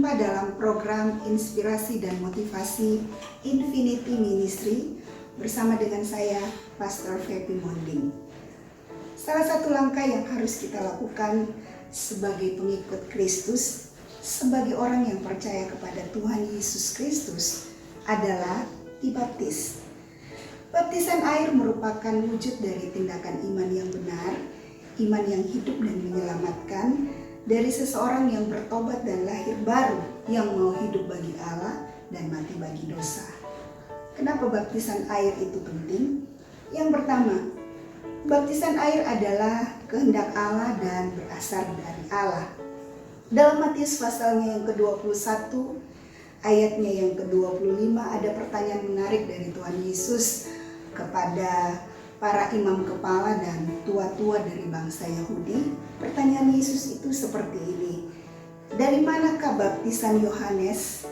Berjumpa dalam program Inspirasi dan Motivasi Infinity Ministry bersama dengan saya, Pastor Fepi Monding. Salah satu langkah yang harus kita lakukan sebagai pengikut Kristus, sebagai orang yang percaya kepada Tuhan Yesus Kristus adalah dibaptis. Baptisan air merupakan wujud dari tindakan iman yang benar, iman yang hidup dan menyelamatkan, dari seseorang yang bertobat dan lahir baru, yang mau hidup bagi Allah dan mati bagi dosa. Kenapa baptisan air itu penting? Yang pertama, baptisan air adalah kehendak Allah dan berasal dari Allah. Dalam Matius pasalnya yang ke-21, ayatnya yang ke-25, ada pertanyaan menarik dari Tuhan Yesus kepada para imam kepala dan tua-tua dari bangsa Yahudi. Pertanyaan Yesus itu seperti ini: dari manakah baptisan Yohanes?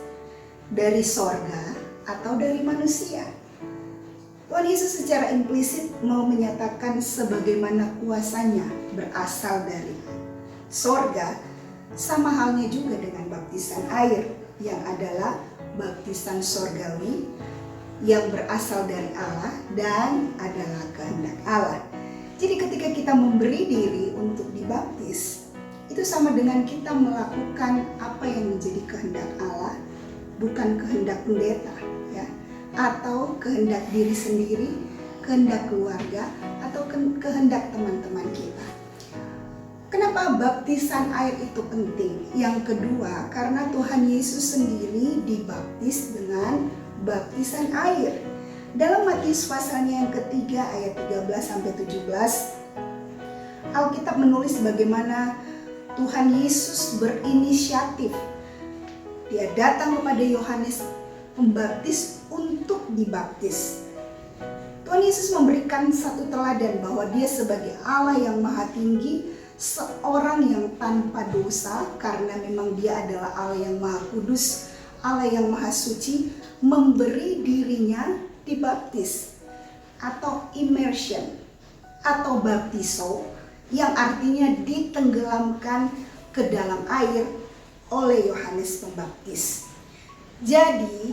Dari sorga atau dari manusia? Tuhan Yesus secara implisit mau menyatakan sebagaimana kuasanya berasal dari sorga, sama halnya juga dengan baptisan air yang adalah baptisan sorgawi yang berasal dari Allah dan adalah kehendak Allah. Jadi ketika kita memberi diri untuk dibaptis, itu sama dengan kita melakukan apa yang menjadi kehendak Allah, bukan kehendak pendeta, ya, atau kehendak diri sendiri, kehendak keluarga, atau kehendak teman-teman kita. Kenapa baptisan air itu penting? Yang kedua, karena Tuhan Yesus sendiri dibaptis dengan baptisan air. Dalam Matius pasalnya yang ketiga ayat 13-17, Alkitab menulis bagaimana Tuhan Yesus berinisiatif. Dia datang kepada Yohanes Pembaptis untuk dibaptis. Tuhan Yesus memberikan satu teladan bahwa dia sebagai Allah yang maha tinggi, seorang yang tanpa dosa, karena memang dia adalah Allah yang maha kudus, Allah yang maha suci, memberi dirinya dibaptis atau immersion atau baptiso, yang artinya ditenggelamkan ke dalam air oleh Yohanes Pembaptis. Jadi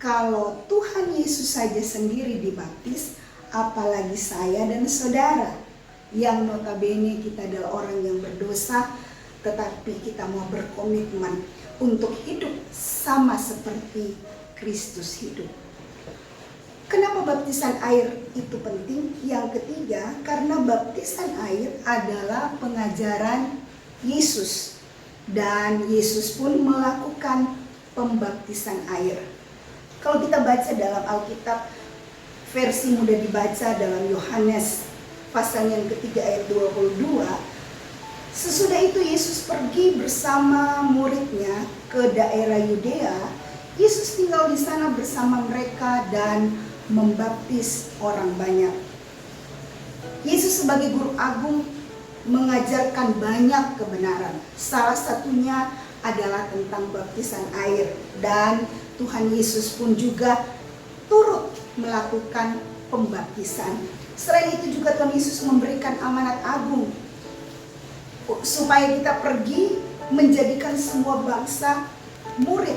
kalau Tuhan Yesus saja sendiri dibaptis, apalagi saya dan saudara yang notabene kita adalah orang yang berdosa, tetapi kita mau berkomitmen untuk hidup sama seperti Kristus hidup. Kenapa baptisan air itu penting? Yang ketiga, karena baptisan air adalah pengajaran Yesus, dan Yesus pun melakukan pembaptisan air. Kalau kita baca dalam Alkitab, versi mudah dibaca dalam Yohanes pasal yang ketiga ayat 22, sesudah itu Yesus pergi bersama muridnya ke daerah Yudea. Yesus tinggal di sana bersama mereka dan membaptis orang banyak. Yesus sebagai guru agung mengajarkan banyak kebenaran. Salah satunya adalah tentang baptisan air, dan Tuhan Yesus pun juga turut melakukan pembaptisan. Selain itu juga Tuhan Yesus memberikan amanat agung supaya kita pergi menjadikan semua bangsa murid,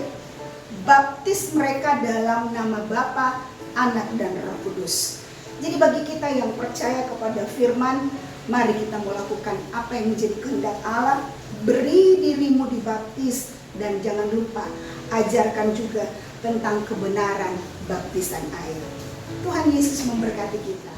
baptis mereka dalam nama Bapa, Anak, dan Roh Kudus. Jadi bagi kita yang percaya kepada firman, mari kita melakukan apa yang menjadi kehendak Allah. Beri dirimu dibaptis, dan jangan lupa ajarkan juga tentang kebenaran baptisan air. Tuhan Yesus memberkati kita.